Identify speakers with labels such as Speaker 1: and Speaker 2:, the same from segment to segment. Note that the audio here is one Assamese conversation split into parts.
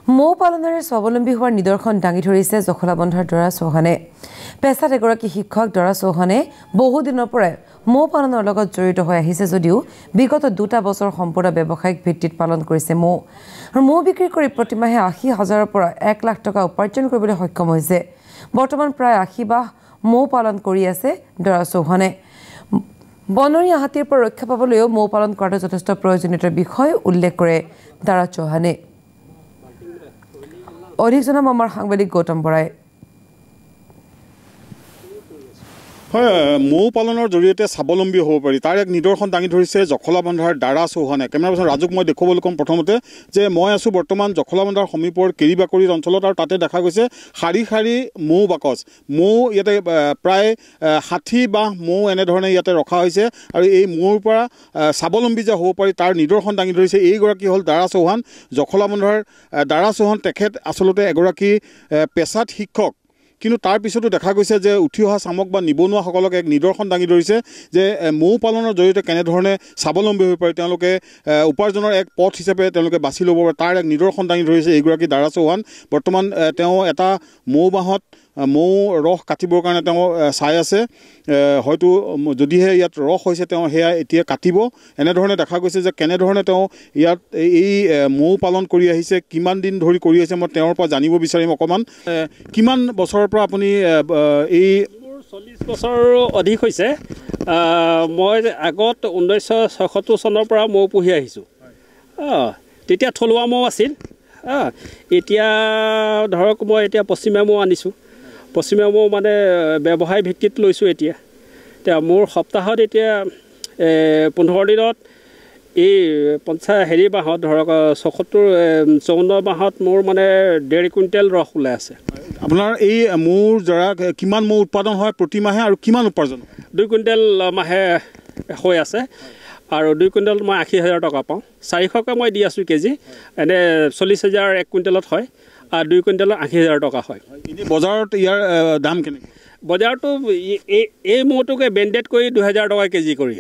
Speaker 1: মৌ পালনেৰে স্বাৱলম্বী হোৱাৰ নিদৰ্শন দাঙি ধৰিছে জখলাবন্ধাৰ দৰা চৌহানে। পেছাত এগৰাকী শিক্ষক দৰা চৌহানে বহুদিনৰ পৰাই মৌ পালনৰ লগত জড়িত হৈ আহিছে যদিও বিগত 2টা বছৰ সম্পূৰ্ণ ব্যৱসায়িক ভিত্তিত পালন কৰিছে মৌ। আৰু মৌ বিক্ৰী কৰি প্ৰতিমাহে 80,000ৰ পৰা 1 লাখ টকা উপাৰ্জন কৰিবলৈ সক্ষম হৈছে। বৰ্তমান প্ৰায় 80 বাহ মৌ পালন কৰি আছে দৰা চৌহানে। বনৰীয়া হাতীৰ পৰা ৰক্ষা পাবলৈও মৌ পালন কৰাটো যথেষ্ট প্ৰয়োজনীয়তাৰ বিষয় উল্লেখ কৰে দৰা চৌহানে। অধিক জনাম আমাৰ সাংবাদিক গৌতম বৰাই।
Speaker 2: হয়, মৌ পালনৰ জৰিয়তে স্বাৱলম্বী হ'ব পাৰি তাৰ এক নিদৰ্শন দাঙি ধৰিছে জখলাবন্ধাৰ দাৰা চৌহানে। কেমেৰা পাৰ্চন ৰাজুক মই দেখুৱাবলৈ ক'ম প্ৰথমতে যে মই আছোঁ বৰ্তমান জখলাবন্ধাৰ সমীপৰ কেৰিবাকৰিৰ অঞ্চলত আৰু তাতে দেখা গৈছে শাৰী শাৰী মৌ বাকচ। মৌ ইয়াতে প্ৰায় 60 বাহ মৌ এনেধৰণে ইয়াতে ৰখা হৈছে আৰু এই মৌৰ পৰা স্বাৱলম্বী যে হ'ব পাৰি তাৰ নিদৰ্শন দাঙি ধৰিছে। এইগৰাকী হ'ল দাৰা চৌহান, জখলাবন্ধাৰ দাৰা চৌহান। তেখেত আচলতে এগৰাকী পেছাত শিক্ষক, কিন্তু তাৰ পিছতো দেখা গৈছে যে উঠি অহা চামক বা নিবনুৱাসকলক এক নিদৰ্শন দাঙি ধৰিছে যে মৌ পালনৰ জৰিয়তে কেনেধৰণে স্বাৱলম্বী হৈ পাৰে, তেওঁলোকে উপাৰ্জনৰ এক পথ হিচাপে তেওঁলোকে বাছি ল'ব পাৰে তাৰ এক নিদৰ্শন দাঙি ধৰিছে এইগৰাকী দাৰা চৌহান। বৰ্তমান তেওঁ এটা মৌ বাঁহত মৌ ৰস কাটিবৰ কাৰণে তেওঁ চাই আছে। হয়তো যদিহে ইয়াত ৰস হৈছে তেওঁ সেয়া এতিয়া কাটিব। এনেধৰণে দেখা গৈছে যে কেনেধৰণে তেওঁ ইয়াত এই মৌ পালন কৰি আহিছে, কিমান দিন ধৰি কৰি আহিছে মই তেওঁৰ পৰা জানিব বিচাৰিম অকণমান। কিমান বছৰৰ পৰা আপুনি এই
Speaker 3: 40 বছৰ অধিক হৈছে। মই আগত 1976 চনৰ পৰা মৌ পুহি আহিছোঁ। তেতিয়া থলুৱা মৌ আছিল। এতিয়া ধৰক মই এতিয়া পশ্চিমীয়া মৌ আনিছোঁ। পশ্চিমীয়া মৌ মানে ব্যৱসায় ভিত্তিত লৈছোঁ। এতিয়া মোৰ সপ্তাহত এতিয়া 15 দিনত এই 50 বাহত ধৰক 74-54 বাহত মোৰ মানে 1.5 কুইণ্টেল ৰস ওলাই আছে।
Speaker 2: আপোনাৰ এই মৌৰ দ্বাৰা কিমান মৌ উৎপাদন হয় প্ৰতিমাহে আৰু কিমান উপাৰ্জন?
Speaker 3: 2 কুইণ্টেল মাহে হৈ আছে আৰু 2 কুইণ্টেল মই 80,000 টকা পাওঁ। 400কৈ মই দি আছোঁ কেজি। এনে 40,000 1 কুইণ্টেলত হয় আৰু 2 কুইণ্টেলত 80,000 টকা হয়।
Speaker 2: এনেই বজাৰত ইয়াৰ দাম কেনেকৈ?
Speaker 3: বজাৰটো এই মৌটোকে ব্ৰেণ্ডেড কৰি 2,000 টকা কেজি কৰি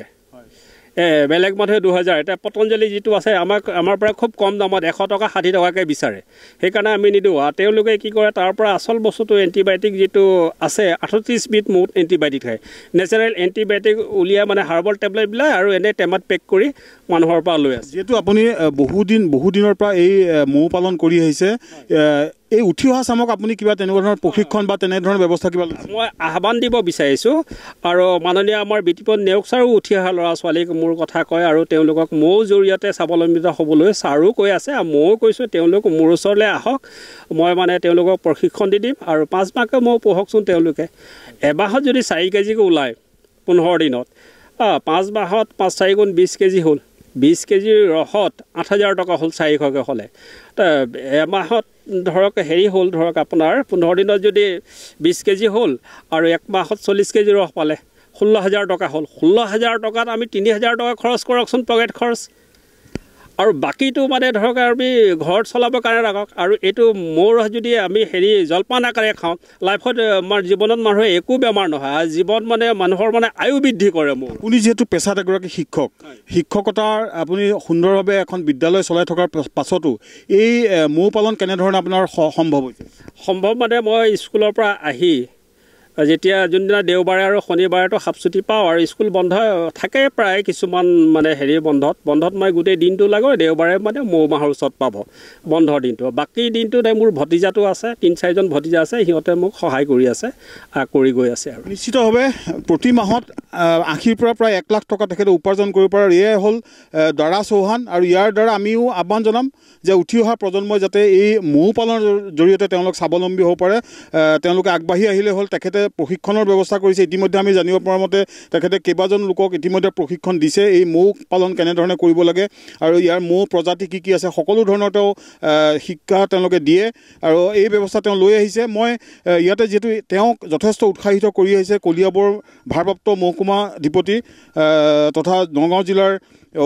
Speaker 3: বেলেগ মানুহে 2,000। এতিয়া পতঞ্জলি যিটো আছে আমাৰ পৰা খুব কম দামত 100 টকা 60 টকাকৈ বিচাৰে, সেইকাৰণে আমি নিদিওঁ। আৰু তেওঁলোকে কি কৰে তাৰ পৰা আচল বস্তুটো এণ্টিবায়'টিক যিটো আছে 38 বিধ মৌত এণ্টিবায়'টিক খায়। নেচাৰেল এণ্টিবায়'টিক উলিয়াই মানে হাৰ্বল টেবলেটবিলাক আৰু এনে টেমাত পেক কৰি মানুহৰ পৰা লৈ আছে।
Speaker 2: যিহেতু আপুনি বহুদিনৰ পৰা এই মৌ পালন কৰি আহিছে, এই উঠি অহা চামক আপুনি কিবা তেনেকুৱা ধৰণৰ প্ৰশিক্ষণ বা তেনেধৰণৰ ব্যৱস্থা কিবা?
Speaker 3: মই আহ্বান দিব বিচাৰিছোঁ আৰু মাননীয় আমাৰ বিটিপন নেওগ ছাৰো উঠি অহা ল'ৰা ছোৱালীক মোৰ কথা কয় আৰু তেওঁলোকক মৌৰ জৰিয়তে স্বাৱলম্বিত হ'বলৈ ছাৰো কৈ আছে আৰু ময়ো কৈছোঁ তেওঁলোক মোৰ ওচৰলৈ আহক। মই মানে তেওঁলোকক প্ৰশিক্ষণ দি দিম আৰু 5 মাহকৈ মৌ পোহকচোন। তেওঁলোকে এবাহত যদি 4 কেজিকৈ ওলায় 15 দিনত, 5 মাহত 5×4 = 20 কেজি হ'ল। 20 কেজিৰ ৰসত 8,000 টকা হ'ল 400কৈ হ'লে। এমাহত ধৰক হ'ল ধৰক আপোনাৰ 15 দিনত যদি 20 কেজি হ'ল আৰু 1 মাহত 40 কেজি ৰস পালে 16,000 টকা হ'ল। 16,000 টকাত আমি 3,000 টকা খৰচ কৰকচোন, পকেট খৰচ। আৰু বাকীটো মানে ধৰক আমি ঘৰত চলাবৰ কাৰণে ৰাখক। আৰু এইটো মৌ ৰস যদি আমি জলপান আকাৰে খাওঁ, লাইফত আমাৰ জীৱনত মানুহৰ একো বেমাৰ নহয়। আৰু জীৱন মানে মানুহৰ মানে আয়ু বৃদ্ধি কৰে মৌ।
Speaker 2: আপুনি যিহেতু পেছাত এগৰাকী শিক্ষক, শিক্ষকতাৰ আপুনি সুন্দৰভাৱে এখন বিদ্যালয় চলাই থকাৰ পাছতো এই মৌ পালন কেনেধৰণে আপোনাৰ সম্ভৱ হৈছে?
Speaker 3: সম্ভৱ মানে মই স্কুলৰ পৰা আহি যেতিয়া যোনদিনা দেওবাৰে আৰু শনিবাৰেতো হাফছুটি পাওঁ আৰু স্কুল বন্ধ থাকে প্ৰায় কিছুমান মানে বন্ধত মই গোটেই দিনটো লাগো। দেওবাৰে মানে মৌ মাহৰ ওচৰত পাব বন্ধৰ দিনটো। বাকী দিনটোত মোৰ ভতিজাটো আছে, 3-4জন ভতিজা আছে, সিহঁতে মোক সহায় কৰি আছে, কৰি গৈ আছে। আৰু
Speaker 2: নিশ্চিতভাৱে প্ৰতি মাহত 80ৰ পৰা প্ৰায় 1 লাখ টকা তেখেতে উপাৰ্জন কৰিব পাৰে। এয়াই হ'ল দাৰা চৌহান। আৰু ইয়াৰ দ্বাৰা আমিও আহ্বান জনাম যে উঠি অহা প্ৰজন্মই যাতে এই মৌ পালনৰ জৰিয়তে তেওঁলোক স্বাৱলম্বী হ'ব পাৰে। তেওঁলোকে আগবাঢ়ি আহিলে হ'ল। তেখেতে প্ৰশিক্ষণৰ ব্যৱস্থা কৰিছে। ইতিমধ্যে আমি জানিব পৰা মতে তেখেতে কেইবাজন লোকক ইতিমধ্যে প্ৰশিক্ষণ দিছে এই মৌ পালন কেনেধৰণে কৰিব লাগে আৰু ইয়াৰ মৌ প্ৰজাতি কি আছে সকলো ধৰণৰ তেওঁ শিক্ষা তেওঁলোকে দিয়ে আৰু এই ব্যৱস্থা তেওঁ লৈ আহিছে। মই ইয়াতে যিহেতু তেওঁক যথেষ্ট উৎসাহিত কৰি আহিছে কলিয়াবৰ ভাৰপ্ৰাপ্ত মহকুমা অধিপতি তথা নগাঁও জিলাৰ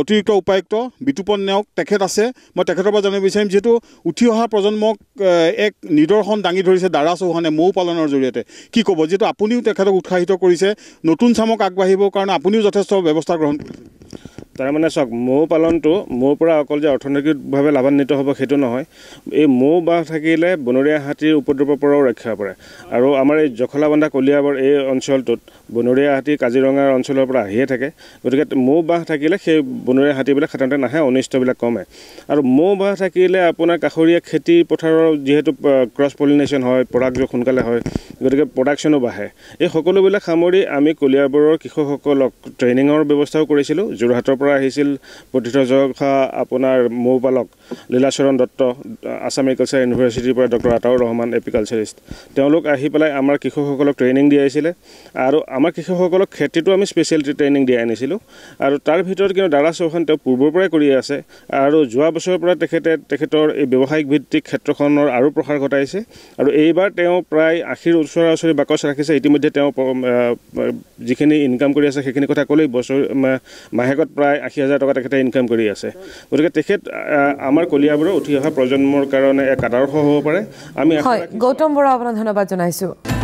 Speaker 2: অতিৰিক্ত উপায়ুক্ত বিতুপন নেওগ তেখেত আছে। মই তেখেতৰ পৰা জানিব বিচাৰিম যিহেতু উঠি অহা প্ৰজন্মক এক নিদৰ্শন দাঙি ধৰিছে দাৰা চৌহানে মৌ পালনৰ জৰিয়তে, কি ক'ব? যিহেতু আপুনিও তেখেতক উৎসাহিত কৰিছে, নতুন চামক আগবাঢ়িবৰ কাৰণে আপুনিও যথেষ্ট ব্যৱস্থা গ্ৰহণ কৰিছে।
Speaker 4: তাৰমানে চাওক মৌ পালনটো মোৰ পৰা অকল যে অৰ্থনৈতিকভাৱে লাভান্বিত হ'ব সেইটো নহয় এই মৌ বাহ থাকিলে বনৰীয়া হাতীৰ উপদ্ৰৱৰ পৰাও ৰক্ষা পৰে আৰু আমাৰ এই জখলাবন্ধা কলিয়াবৰ এই অঞ্চলটোত বনৰীয়া হাতী কাজিৰঙাৰ অঞ্চলৰ পৰা আহিয়ে থাকে গতিকে মৌ বাহ থাকিলে সেই বনৰীয়া হাতীবিলাক সাধাৰণতে নাহে অনিষ্টবিলাক কমে আৰু মৌ বাহ থাকিলে আপোনাৰ কাষৰীয়া খেতি পথাৰৰ যিহেতু ক্ৰছ পলিনেশ্যন হয় প্ৰডাক্টটো সোনকালে হয় গতিকে প্ৰডাকশ্যনো বাঢ়ে এই সকলোবিলাক সামৰি আমি কলিয়াবৰৰ কৃষকসকলক ট্ৰেইনিঙৰ ব্যৱস্থাও কৰিছিলোঁ যোৰহাটৰ পৰা আহিছিল প্ৰতিথযখা আপোনাৰ মৌপালক লীলাচৰণ দত্ত আছাম এগ্ৰিকালচাৰ ইউনিভাৰ্চিটিৰ পৰা ডক্টৰ আতাউৰ ৰহমান এপিকালচাৰিষ্ট তেওঁলোক আহি পেলাই আমাৰ কৃষকসকলক ট্ৰেইনিং দিয়াইছিলে আৰু আমাৰ কৃষকসকলক খেতিটো আমি স্পেচিয়েলিটি ট্ৰেইনিং দিয়াই আনিছিলোঁ আৰু তাৰ ভিতৰত কিন্তু দাৰা চৌহান তেওঁ পূৰ্বৰ পৰাই কৰি আছে আৰু যোৱা বছৰৰ পৰা তেখেতৰ এই ব্যৱসায়িক ভিত্তিক ক্ষেত্ৰখনৰ আৰু প্ৰসাৰ ঘটাইছে আৰু এইবাৰ তেওঁ প্ৰায় 80ৰ ওচৰা-ওচৰি বাকচ ৰাখিছে ইতিমধ্যে তেওঁ যিখিনি ইনকাম কৰি আছে সেইখিনি কথা ক'লেই বছৰ মাহেকত প্ৰায় 80,000 টকা তেখেতে ইনকাম কৰি আছে গতিকে তেখেত আমাৰ কলিয়াবৰৰ উঠি অহা প্ৰজন্মৰ কাৰণে এক আদৰ্শ হ'ব পাৰে আমি
Speaker 1: গৌতম বৰা আপোনাক ধন্যবাদ জনাইছোঁ